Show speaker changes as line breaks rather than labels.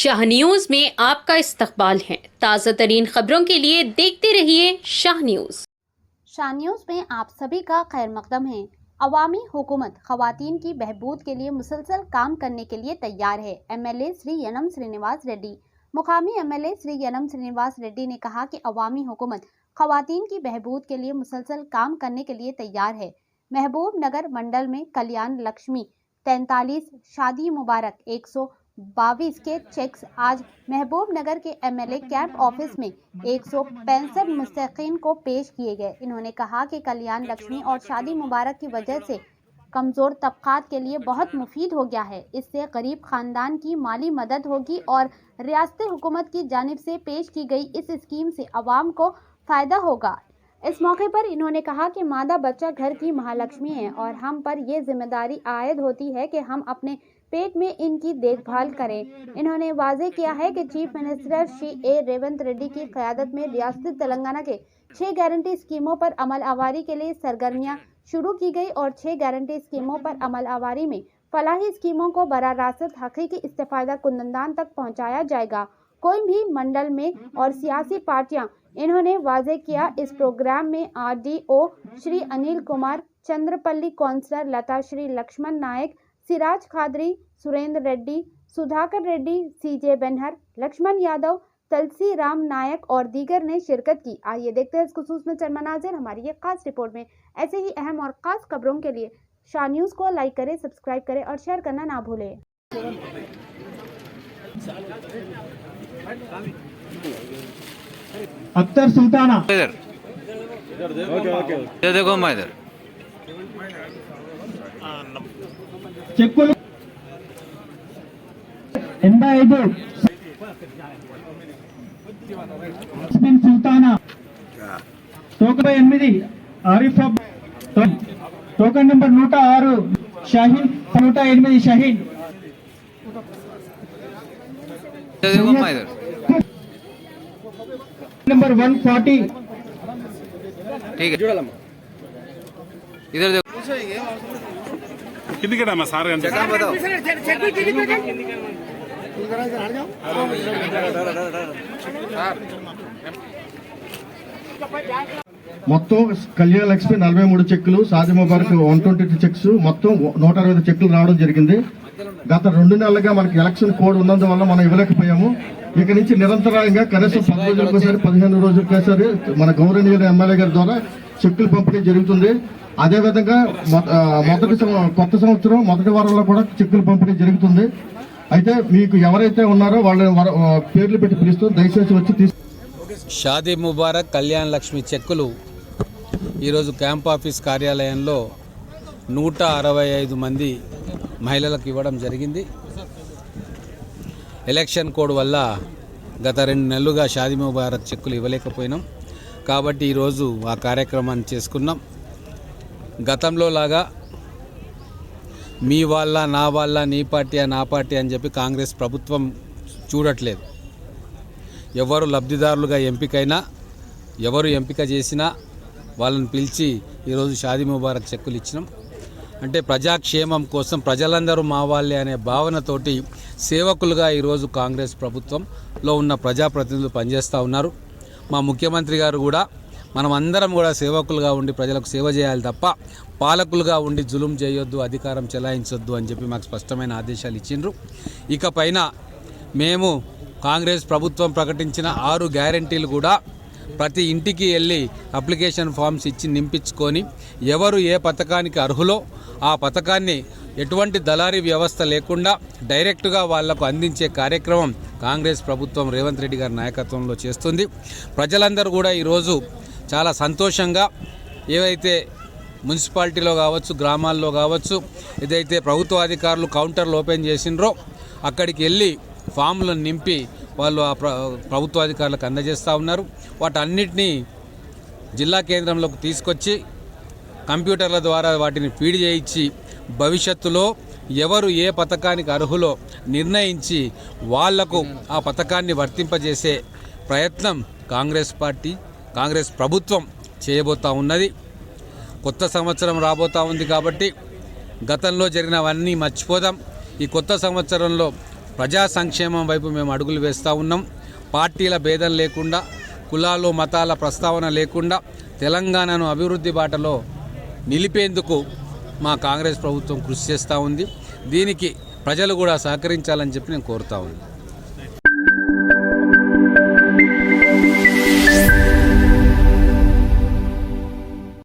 Shah news में आपका इस्तकबाल है। ताज़ा तरीन खबरों के लिए देखते रहिए शाह न्यूज।
शाह न्यूज में आप सभी का खैर मकदम है। अवामी हुकूमत खवातीन की बहबूद के लिए मुसलसल काम करने के लिए तैयार है। एमएलए श्री यनम श्रीनिवास रेड्डी। मुकामी एमएलए श्री यनम श्रीनिवास रेड्डी ने कहा कि अवामी हुकूमत खवातीन की बहबूद के लिए मुसलसल काम करने के लिए तैयार है। महबूब नगर मंडल में कल्याण लक्ष्मी 43 शादी मुबारक 122 के चेक्स आज महबूब नगर के एमएलए कैंप ऑफिस में 165 मुस्तकीन को पेश किए गए। इन्होंने कहा कि कल्याण लक्ष्मी और शादी मुबारक की वजह से कमज़ोर तबकात के लिए बहुत मुफीद हो गया है। इससे गरीब ख़ानदान की माली मदद होगी और रियासती हुकूमत की जानिब से पेश की गई इस स्कीम से आवाम को फ़ायदा होगा। इस मौके पर इन्होंने कहा कि मादा बच्चा घर की महालक्ष्मी है और हम पर यह जिम्मेदारी आयद होती है कि हम अपने पेट में इनकी देखभाल करें। इन्होंने वाज़ेह किया है कि चीफ मिनिस्टर श्री ए रेवंत रेड्डी की क़यादत में रियासती तेलंगाना के 6 गारंटी स्कीमों पर अमल आवारी के लिए सरगर्मियाँ शुरू की गई और 6 गारंटी स्कीमों पर अमल आवारी में फलाही स्कीमों को बराह रास्त हकीकी इस्तेफ़ादा कुंदन तक पहुँचाया जाएगा। कोई भी मंडल में और सियासी पार्टियाँ इन्होंने वाज़ेह किया। इस प्रोग्राम में आरडीओ श्री अनिल कुमार, चंद्रपल्ली कौंसलर लता श्री लक्ष्मण नायक, सिराज खादरी, सुरेंद्र रेड्डी, सुधाकर रेड्डी, सीजे बेनहर, लक्ष्मण यादव, तलसी राम नायक और दीगर ने शिरकत की। आइए देखते हैं इस खुसूस में चंद मनाज़िर हमारी ये खास रिपोर्ट में। ऐसे ही अहम और ख़ास खबरों के लिए शाह न्यूज़ को लाइक करें, सब्सक्राइब करें और शेयर करना ना भूलें।
अख्तर सुल्ताना
इधर देखो मैं इधर
చెక్కులు 85 Sultana token 8 Arif token number 106 Shaheen 108 Shaheen
इधर देखो मैं इधर
नंबर 140
ठीक है इधर देखो
कितनी कटा सारे
जगह बताओ
మొత్తం కళ్యాణ లక్ష్మి 43 చెక్కులు, షాదీ ముబారక్ 122 చెక్స్, మొత్తం 160 చెక్కులు రావడం జరిగింది. గత 2 నెలలుగా మనకి ఎలక్షన్ కోడ్ ఉన్నందువల్ల మనం ఇవ్వలేకపోయాము. ఇక నుంచి నిరంతరంగా కనీసం 10 రోజులకోసారి 15 రోజులకోసారి మన గౌరవనీయుల ఎమ్మెల్యే గారి ద్వారా చెక్కులు పంపిణీ జరుగుతుంది. అదేవిధంగా కొత్త సంవత్సరం మొదటి వారంలో కూడా చెక్కులు పంపిణీ జరుగుతుంది. అయితే మీకు ఎవరైతే ఉన్నారో వాళ్ళ పేర్లు పెట్టి పిలుస్తూ దయచేసి వచ్చి
షాదీ ముబారక్ కళ్యాణ్ లక్ష్మి చెక్కులు ఈరోజు క్యాంప్ ఆఫీస్ కార్యాలయంలో 165 మంది మహిళలకు ఇవ్వడం జరిగింది. ఎలక్షన్ కోడ్ వల్ల గత 2 నెలలుగా షాదీ ముబారక్ చెక్కులు ఇవ్వలేకపోయినాం కాబట్టి ఈరోజు ఆ కార్యక్రమాన్ని చేసుకున్నాం. గతంలో లాగా మీ వాళ్ళ నా వాళ్ళ నీ పార్టీ నా పార్టీ అని చెప్పి కాంగ్రెస్ ప్రభుత్వం చూడట్లేదు. ఎవరు లబ్ధిదారులుగా ఎంపికైనా ఎవరు ఎంపిక చేసినా వాళ్ళని పిలిచి ఈరోజు షాదీ ముబారక్ చెక్కులు ఇచ్చినాం. అంటే ప్రజాక్షేమం కోసం ప్రజలందరూ మా వాళ్ళే అనే భావనతోటి సేవకులుగా ఈరోజు కాంగ్రెస్ ప్రభుత్వంలో ఉన్న ప్రజాప్రతినిధులు పనిచేస్తూ ఉన్నారు. మా ముఖ్యమంత్రి గారు కూడా మనం అందరం కూడా సేవకులుగా ఉండి ప్రజలకు సేవ చేయాలి తప్ప పాలకులుగా ఉండి జులుం చేయొద్దు, అధికారం చెలాయించొద్దు అని చెప్పి మాకు స్పష్టమైన ఆదేశాలు ఇచ్చిండ్రు. ఇకపైన మేము కాంగ్రెస్ ప్రభుత్వం ప్రకటించిన 6 గ్యారెంటీలు కూడా ప్రతి ఇంటికి వెళ్ళి అప్లికేషన్ ఫామ్స్ ఇచ్చి నింపించుకొని ఎవరు ఏ పథకానికి అర్హులో ఆ పథకాన్ని ఎటువంటి దళారీ వ్యవస్థ లేకుండా డైరెక్ట్గా వాళ్లకు అందించే కార్యక్రమం కాంగ్రెస్ ప్రభుత్వం రేవంత్ రెడ్డి గారి నాయకత్వంలో చేస్తుంది. ప్రజలందరూ కూడా ఈరోజు చాలా సంతోషంగా ఏవైతే మున్సిపాలిటీలో కావచ్చు, గ్రామాల్లో కావచ్చు, ఏదైతే ప్రభుత్వ అధికారులు కౌంటర్లు ఓపెన్ చేసిండ్రో అక్కడికి వెళ్ళి ఫామ్లను నింపి వాళ్ళు ఆ ప్రభుత్వ అధికారులకు అందజేస్తూ ఉన్నారు. వాటన్నిటినీ జిల్లా కేంద్రంలోకి తీసుకొచ్చి కంప్యూటర్ల ద్వారా వాటిని ఫీడ్ చేయించి భవిష్యత్తులో ఎవరు ఏ పథకానికి అర్హులో నిర్ణయించి వాళ్లకు ఆ పథకాన్ని వర్తింపజేసే ప్రయత్నం కాంగ్రెస్ ప్రభుత్వం చేయబోతూ ఉన్నది. కొత్త సంవత్సరం రాబోతూ ఉంది కాబట్టి గతంలో జరిగినవన్నీ మర్చిపోదాం. ఈ కొత్త సంవత్సరంలో ప్రజా సంక్షేమం వైపు మేము అడుగులు వేస్తూ ఉన్నాం. పార్టీల భేదం లేకుండా, కులాలు మతాల ప్రస్తావన లేకుండా తెలంగాణను అభివృద్ధి బాటలో నిలిపేందుకు మా కాంగ్రెస్ ప్రభుత్వం కృషి చేస్తూ ఉంది. దీనికి ప్రజలు కూడా సహకరించాలని చెప్పి నేను కోరుతా ఉన్నాను.